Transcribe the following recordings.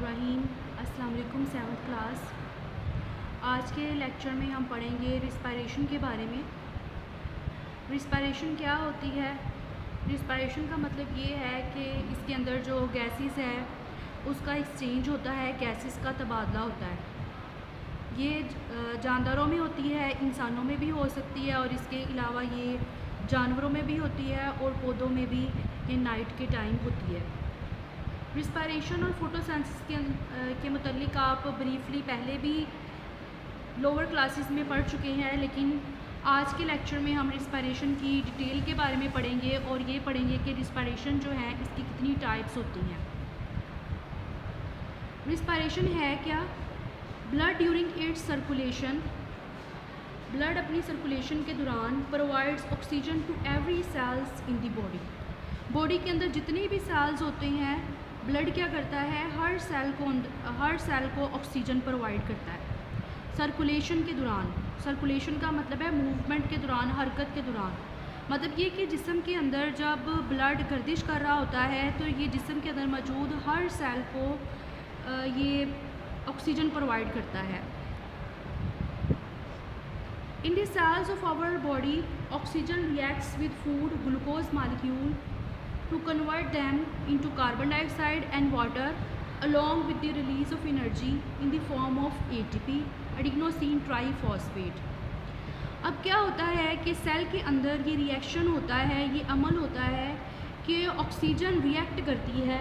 बिस्मिल्लाहिर्रहमानिर्रहीम। अस्सलाम वालेकुम 7th क्लास। आज के लेक्चर में हम पढ़ेंगे रिस्पायरेशन के बारे में। रिस्पायरेशन क्या होती है? रिस्पायरेशन का मतलब ये है कि इसके अंदर जो गैसेस है उसका एक्सचेंज होता है, गैसेस का तबादला होता है। ये जानदारों में होती है, इंसानों में भी हो सकती है और इसके अलावा ये जानवरों में भी होती है और पौधों में भी ये नाइट के टाइम होती है। रिस्पायरेशन और फोटोसिंथेसिस के मुतालिक आप ब्रीफली पहले भी लोअर क्लासेस में पढ़ चुके हैं, लेकिन आज के लेक्चर में हम रिस्पायरेशन की डिटेल के बारे में पढ़ेंगे और ये पढ़ेंगे कि रिस्पायरेशन जो है इसकी कितनी टाइप्स होती हैं। रिस्पायरेशन है क्या? Blood during its circulation, blood अपनी सर्कुलेशन के दौरान provides oxygen to every cells in the body. Body के अंदर जितने भी सेल्स होते हैं, ब्लड क्या करता है, हर सेल को ऑक्सीजन प्रोवाइड करता है सर्कुलेशन के दौरान। सर्कुलेशन का मतलब है मूवमेंट के दौरान, हरकत के दौरान। मतलब ये कि जिस्म के अंदर जब ब्लड गर्दिश कर रहा होता है तो ये जिस्म के अंदर मौजूद हर सेल को ये ऑक्सीजन प्रोवाइड करता है। In the cells of our body oxygen reacts with food glucose molecule to convert them into carbon dioxide and water along with the release of energy in the form of ATP, adenosine triphosphate। अब क्या होता है कि cell के अंदर ये reaction होता है, ये अमल होता है कि ऑक्सीजन रिएक्ट करती है।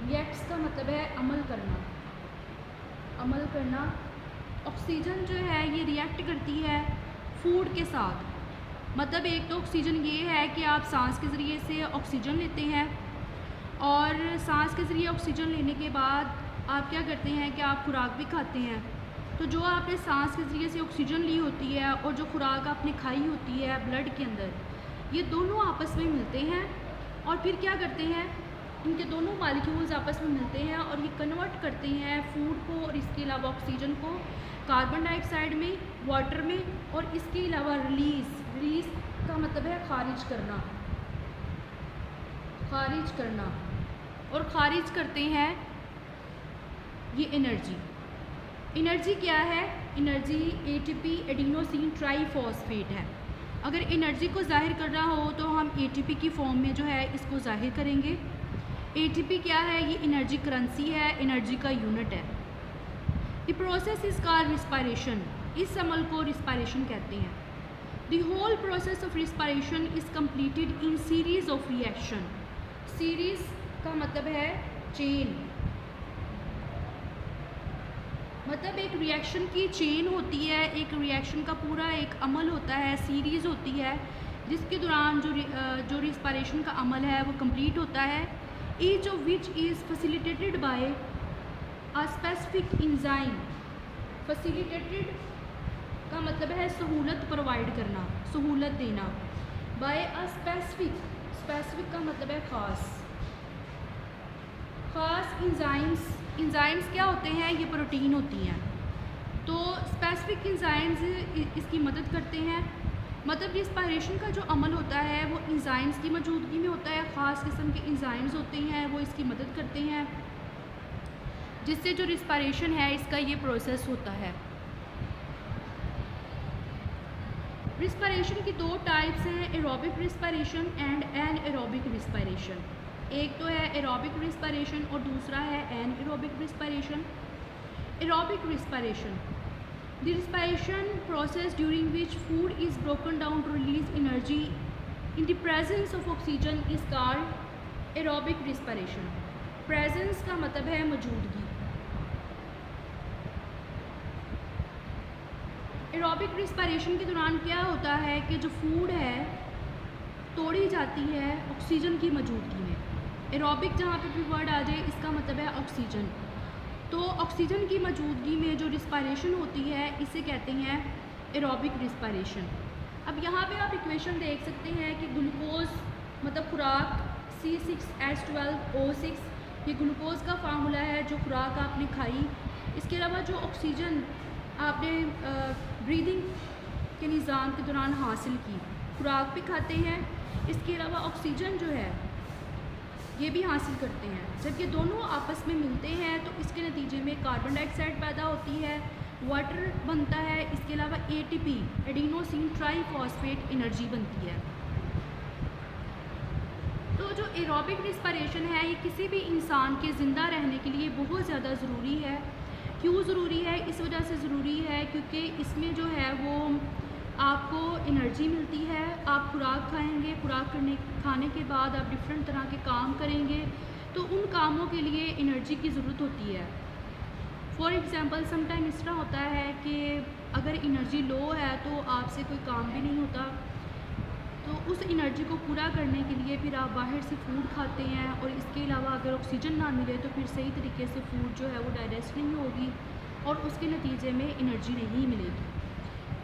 रिएक्ट्स का मतलब है अमल करना, अमल करना। ऑक्सीजन जो है ये रिएक्ट करती है फूड के साथ। मतलब एक तो ऑक्सीजन ये है कि आप सांस के ज़रिए से ऑक्सीजन लेते हैं और सांस के ज़रिए ऑक्सीजन लेने के बाद आप क्या करते हैं कि आप खुराक भी खाते हैं। तो जो आपने सांस के ज़रिए से ऑक्सीजन ली होती है और जो खुराक आपने खाई होती है ब्लड के अंदर, ये दोनों आपस में मिलते हैं और फिर क्या करते हैं, इनके दोनों मॉलिक्यूल्स आपस में मिलते हैं और ये कन्वर्ट करते हैं फूड को और इसके अलावा ऑक्सीजन को कार्बन डाइऑक्साइड में, वाटर में, और इसके अलावा रिलीज़ का मतलब है खारिज करना, खारिज करना। और खारिज करते हैं ये एनर्जी। एनर्जी क्या है? एनर्जी ATP एडिनोसिन ट्राइफॉस्फेट है। अगर एनर्जी को जाहिर करना हो तो हम ATP की फॉर्म में जो है इसको जाहिर करेंगे। ATP क्या है? ये एनर्जी करेंसी है, एनर्जी का यूनिट है। The process is called respiration. इस अमल को रिस्पायरेशन कहते हैं। The whole process of respiration is completed in series of reaction। series का मतलब है चेन, मतलब एक रिएक्शन की चेन होती है, एक रिएक्शन का पूरा एक अमल होता है, सीरीज़ होती है जिसके दौरान जो रिस्पायरेशन का अमल है वो कंप्लीट होता है। Each of which is facilitated bye a specific enzyme. Facilitated का मतलब है सहूलत प्रोवाइड करना, सहूलत देना। बाय अ स्पेसिफिक, स्पेसिफिक का मतलब है ख़ास, ख़ास एंजाइम्स। एंजाइम्स क्या होते हैं? ये प्रोटीन होती हैं। तो स्पेसिफिक एंजाइम्स इसकी मदद करते हैं। मतलब रिस्पायरेशन का जो अमल होता है वो एंजाइम्स की मौजूदगी में होता है। ख़ास किस्म के एंजाइम्स होते हैं, वो इसकी मदद करते हैं, जिससे जो रिस्पायरेशन है इसका ये प्रोसेस होता है। रिस्पायरेशन की दो टाइप्स हैं, aerobic respiration and anaerobic respiration. एक तो है एरोबिक रिस्पायरेशन और दूसरा है anaerobic respiration. Aerobic respiration, the respiration process during which food is broken down to release energy in the presence of oxygen is called aerobic respiration. Presence का मतलब है मौजूदगी। एरोबिक रिस्पायरेशन के दौरान क्या होता है कि जो फूड है तोड़ी जाती है ऑक्सीजन की मौजूदगी में। एरोबिक जहाँ पे भी वर्ड आ जाए इसका मतलब है ऑक्सीजन। तो ऑक्सीजन की मौजूदगी में जो रिस्पायरेशन होती है इसे कहते हैं एरोबिक रिस्पायरेशन। अब यहाँ पे आप इक्वेशन देख सकते हैं कि ग्लूकोज मतलब खुराक C6H12O6, ये ग्लूकोज का फार्मूला है जो खुराक आपने खाई। इसके अलावा जो ऑक्सीजन आपने ब्रीदिंग के निज़ाम के दौरान हासिल की, खुराक भी खाते हैं, इसके अलावा ऑक्सीजन जो है ये भी हासिल करते हैं। जब ये दोनों आपस में मिलते हैं तो इसके नतीजे में कार्बन डाइऑक्साइड पैदा होती है, वाटर बनता है, इसके अलावा ATP एडिनोसिन ट्राईफॉस्फेट एनर्जी बनती है। तो जो एरोबिक रिस्पायरेशन है ये किसी भी इंसान के ज़िंदा रहने के लिए बहुत ज़्यादा ज़रूरी है। क्यों ज़रूरी है? इस वजह से ज़रूरी है क्योंकि इसमें जो है वो आपको एनर्जी मिलती है। आप खुराक खाएंगे, खुराक खाने के बाद आप डिफरेंट तरह के काम करेंगे, तो उन कामों के लिए एनर्जी की ज़रूरत होती है। फॉर एग्ज़ाम्पल समटाइम इस तरह होता है कि अगर एनर्जी लो है तो आपसे कोई काम भी नहीं होता, तो उस एनर्जी को पूरा करने के लिए फिर आप बाहर से फूड खाते हैं, और इसके अलावा अगर ऑक्सीजन ना मिले तो फिर सही तरीके से फूड जो है वो डाइजेस्ट नहीं होगी और उसके नतीजे में एनर्जी नहीं मिलेगी।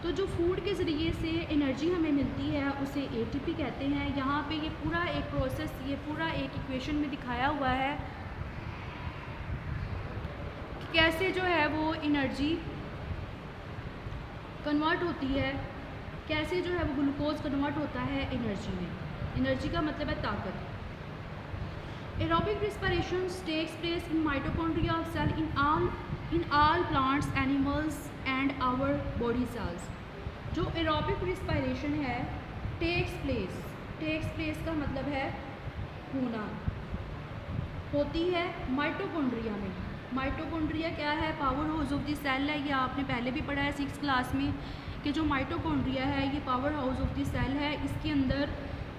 तो जो फूड के ज़रिए से एनर्जी हमें मिलती है उसे ATP कहते हैं। यहाँ पे ये पूरा एक प्रोसेस, ये पूरा एक इक्वेशन में दिखाया हुआ है कि कैसे जो है वो एनर्जी कन्वर्ट होती है, कैसे जो है वो ग्लूकोज कन्वर्ट होता है एनर्जी में। एनर्जी का मतलब है ताकत। Aerobic respiration takes place in mitochondria of cell in all plants, animals and our body cells. जो एरोबिक रिस्पायरेशन है टेक्स प्लेस का मतलब है होना, होती है माइटोकॉन्ड्रिया में। माइटोकॉन्ड्रिया क्या है? Power house of the cell है। ये आपने पहले भी पढ़ा है 6th क्लास में कि जो माइटोकॉन्ड्रिया है ये power house of the cell है। इसके अंदर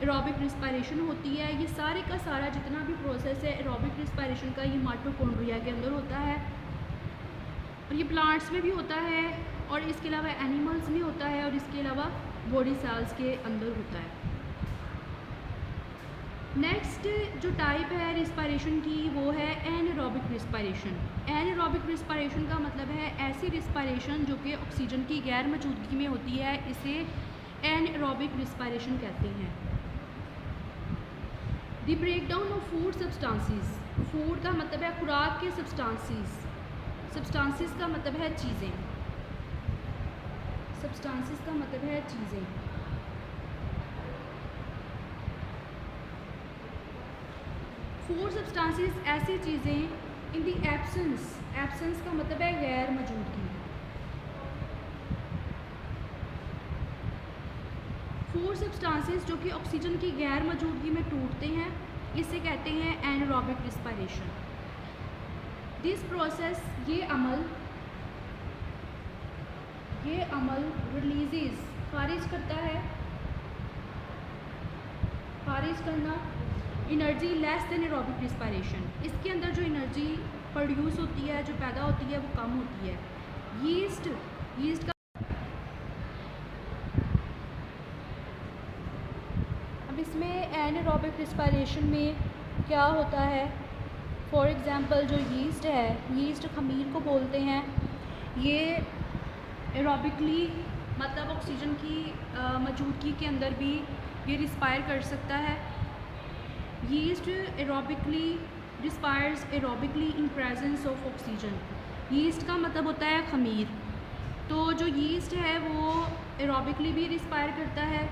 एरोबिक रिस्पायरेशन होती है। ये सारे का सारा जितना भी प्रोसेस है एरोबिक रिस्पायरेशन का, ये माइटोकॉन्ड्रिया के अंदर होता है। और ये प्लांट्स में भी होता है, और इसके अलावा एनिमल्स में होता है, और इसके अलावा बॉडी सेल्स के अंदर होता है। नेक्स्ट जो टाइप है रिस्पायरेशन की वो है एनएरोबिक रिस्पायरेशन। एनएरोबिक रिस्पायरेशन का मतलब है ऐसी रिस्पायरेशन जो कि ऑक्सीजन की गैर मौजूदगी में होती है, इसे एनएरोबिक रिस्पायरेशन कहते हैं। The breakdown of food substances. Food का मतलब है खुराक के सब्सटेंसेस। सब्सटेंसेस का मतलब है चीज़ें। सब्सटेंसेस का मतलब है चीज़ें। फूड सब्सटेंसेस ऐसी चीज़ें इन दी एब्सेंस का मतलब है गैर मौजूदगी। फूड सब्सटेंसेस जो कि ऑक्सीजन की गैर मौजूदगी में टूटते हैं, इसे कहते हैं एनारोबिक रिस्पायरेशन। दिस प्रोसेस, ये अमल रिलीजेस खारिज करता है, खारिज करना energy less than aerobic respiration. इसके अंदर जो एनर्जी प्रोड्यूस होती है, जो पैदा होती है, वो कम होती है। यीस्ट का अब इसमें एनारोबिक रिस्पायरेशन में क्या होता है? फॉर एग्ज़ाम्पल जो यीस्ट है, यीस्ट खमीर को बोलते हैं, ये एरोबिकली मतलब ऑक्सीजन की मौजूदगी के अंदर भी ये रिस्पायर कर सकता है। Yeast aerobically respires aerobically in presence of oxygen. Yeast का मतलब होता है खमीर। तो जो यीस्ट है वो एरोबिकली भी रिस्पायर करता है।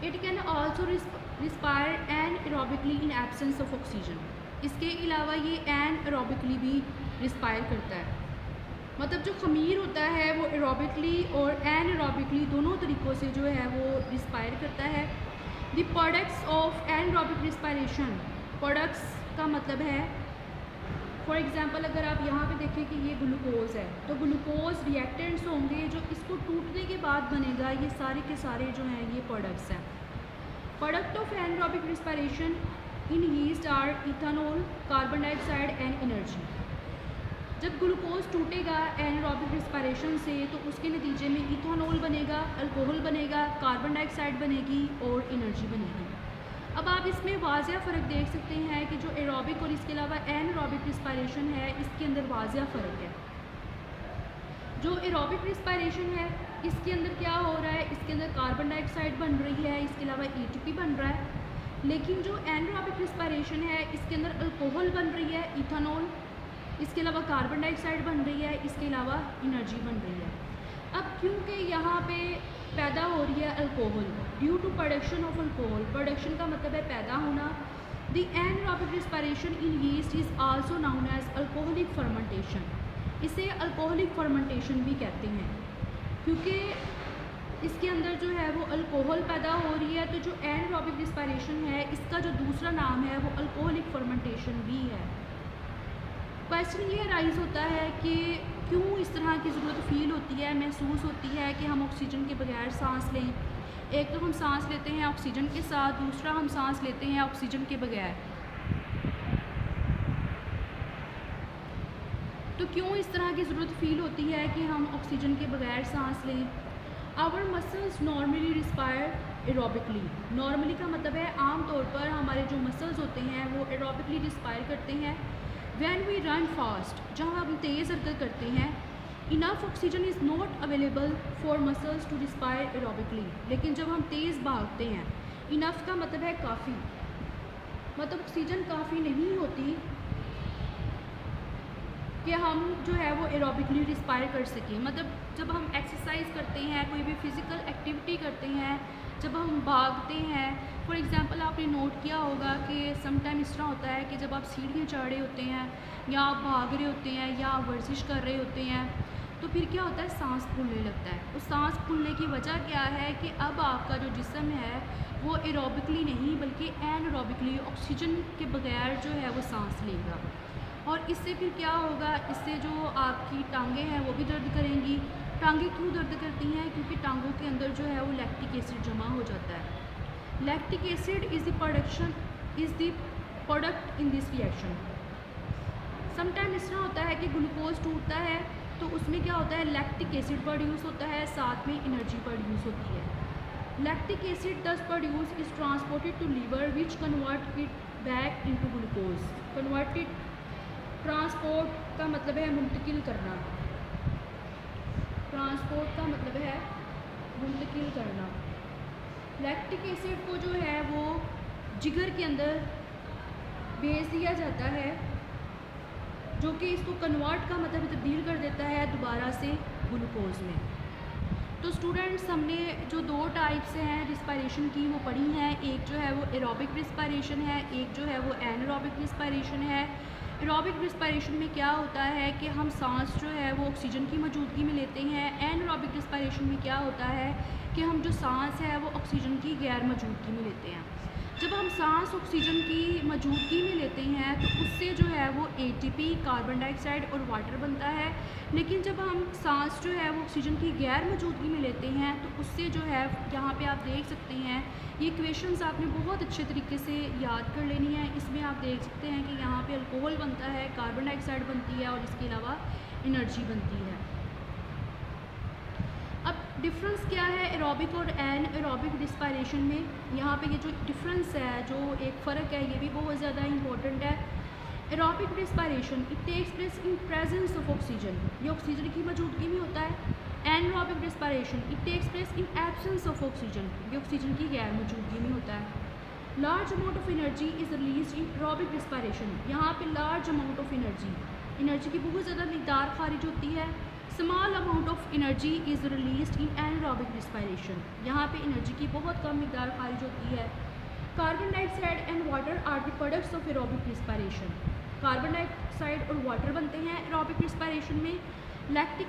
It can also respire anaerobically in absence of oxygen. इसके अलावा ये एन एरोबिकली भी रिस्पायर करता है। मतलब जो खमीर होता है वो एरोबिकली और एन एरोबिकली दोनों तरीक़ों से जो है वो रिस्पायर करता है। The products of anaerobic respiration. Products का मतलब है फॉर एग्ज़ाम्पल अगर आप यहाँ पे देखें कि ये ग्लूकोज है, तो ग्लूकोज रिएक्टेंट्स होंगे जो इसको टूटने के बाद बनेगा, ये सारे के सारे जो हैं ये प्रोडक्ट्स हैं। Product of anaerobic respiration in yeast are ethanol, carbon dioxide and energy. जब ग्लूकोज टूटेगा एनएरोबिक रिस्पायरेशन से तो उसके नतीजे में इथेनॉल बनेगा, अल्कोहल बनेगा, कार्बन डाइऑक्साइड बनेगी और एनर्जी बनेगी। अब आप इसमें वाज़िया फ़र्क देख सकते हैं कि जो एरोबिक और इसके अलावा एनएरोबिक रिस्पायरेशन है इसके अंदर वाज़िया फ़र्क है। जो एरोबिक रिस्पायरेशन है इसके अंदर क्या हो रहा है? इसके अंदर कार्बन डाइऑक्साइड बन रही है, इसके अलावा ATP बन रहा है। लेकिन जो एनएरोबिक रिस्पायरेशन है इसके अंदर अल्कोहल बन रही है, इथेनॉल, इसके अलावा कार्बन डाइऑक्साइड बन रही है, इसके अलावा एनर्जी बन रही है। अब क्योंकि यहाँ पे पैदा हो रही है alcohol due to production of alcohol. Production का मतलब है पैदा होना, the anaerobic respiration in yeast is also known as alcoholic fermentation. इसे अल्कोहलिक फर्मेंटेशन भी कहते हैं, क्योंकि इसके अंदर जो है वो अल्कोहल पैदा हो रही है। तो जो एनारोबिक रिस्पायरेशन है, इसका जो दूसरा नाम है वो अल्कोहलिक फर्मेंटेशन भी है। क्वेश्चन ये राइज होता है कि क्यों इस तरह की ज़रूरत फ़ील होती है, महसूस होती है कि हम ऑक्सीजन के बगैर सांस लें। एक तो हम सांस लेते हैं ऑक्सीजन के साथ, दूसरा हम सांस लेते हैं ऑक्सीजन के बगैर। तो क्यों इस तरह की ज़रूरत फ़ील होती है कि हम ऑक्सीजन के बगैर सांस लें। Our muscles normally respire aerobically. Normally का मतलब है आम तौर पर हमारे जो मसल्स होते हैं वो एरोबिकली रिस्पायर करते हैं। व्हेन वी रन फास्ट, जब हम तेज़ हरकत करते हैं, enough oxygen is not available for muscles to respire aerobically. लेकिन जब हम तेज़ भागते हैं, इनफ का मतलब है काफ़ी, मतलब ऑक्सीजन काफ़ी नहीं होती कि हम जो है वो एरोबिकली रिस्पायर कर सकें। मतलब जब हम एक्सरसाइज करते हैं, कोई भी फ़िज़िकल एक्टिविटी करते हैं, जब हम भागते हैं, फॉर एग्ज़ाम्पल आपने नोट किया होगा कि समटाइम इस तरह होता है कि जब आप सीढ़ियाँ चढ़ रहे होते हैं या आप भाग रहे होते हैं या आप वर्जिश कर रहे होते हैं, तो फिर क्या होता है, सांस फूलने लगता है। उस सांस फूलने की वजह क्या है कि अब आपका जो जिस्म है वो एरोबिकली नहीं बल्कि एनारोबिकली ऑक्सीजन के बगैर जो है वो सांस लेगा। और इससे फिर क्या होगा, इससे जो आपकी टांगें हैं वो भी दर्द करेंगी। टांगें क्यों दर्द करती हैं, क्योंकि टांगों के अंदर जो है वो लैक्टिक एसिड जमा हो जाता है। Lactic acid is the product in this reaction. Sometime इस तरह होता है कि ग्लूकोज टूटता है तो उसमें क्या होता है, लैक्टिक एसिड प्रोड्यूस होता है, साथ में एनर्जी प्रोड्यूस होती है। Lactic acid thus produce is transported to liver which convert it back into glucose. Converted, transport का मतलब है मुंतकिल करना, ट्रांसपोर्ट का मतलब है मुंतकिल करना। लैक्टिक एसिड को जो है वो जिगर के अंदर भेज दिया जाता है, जो कि इसको कन्वर्ट का मतलब तब्दील कर देता है दोबारा से ग्लूकोज में। तो स्टूडेंट्स, हमने जो दो टाइप्स हैं रिस्पायरेशन की वो पढ़ी हैं। एक जो है वो एरोबिक रिस्पायरेशन है, एक जो है वो एनारोबिक रिस्पायरेशन है। एरोबिक रिस्पायरेशन में क्या होता है कि हम सांस जो है वो ऑक्सीजन की मौजूदगी में लेते हैं। एनारोबिक रिस्पायरेशन में क्या होता है कि हम जो सांस है वो ऑक्सीजन की गैर मौजूदगी में लेते हैं। जब हम सांस ऑक्सीजन की मौजूदगी में लेते हैं तो उससे जो है वो एटीपी, कार्बन डाइऑक्साइड और वाटर बनता है। लेकिन जब हम सांस जो है वो ऑक्सीजन की गैर मौजूदगी में लेते हैं तो उससे जो है, यहाँ पे आप देख सकते हैं, ये इक्वेशंस आपने बहुत अच्छे तरीके से याद कर लेनी है। इसमें आप देख सकते हैं कि यहाँ पे अल्कोहल बनता है, कार्बन डाइऑक्साइड बनती है और इसके अलावा एनर्जी बनती है। अब डिफरेंस क्या है एरोबिक और एन एरोबिक रिस्पायरेशन में। यहाँ पे ये जो डिफरेंस है, जो एक फ़र्क है, ये भी बहुत ज़्यादा इंपॉर्टेंट है। Aerobic respiration it takes place in presence of oxygen, ये ऑक्सीजन की मौजूदगी में होता है। Anaerobic respiration it takes place in absence of oxygen, ये ऑक्सीजन की गैर मौजूदगी में होता है। Large amount of energy is release in aerobic respiration, यहाँ पे लार्ज अमाउंट ऑफ एनर्जी की बहुत ज़्यादा मिकदार खारिज होती है। Small amount of energy is release in anaerobic respiration, यहाँ पे एनर्जी की बहुत कम मिकदार खारिज होती है। Carbon dioxide and water are the products of aerobic respiration, carbon dioxide और वाटर बनते हैं एरोबिक रिस्पायरेशन में। लैक्टिक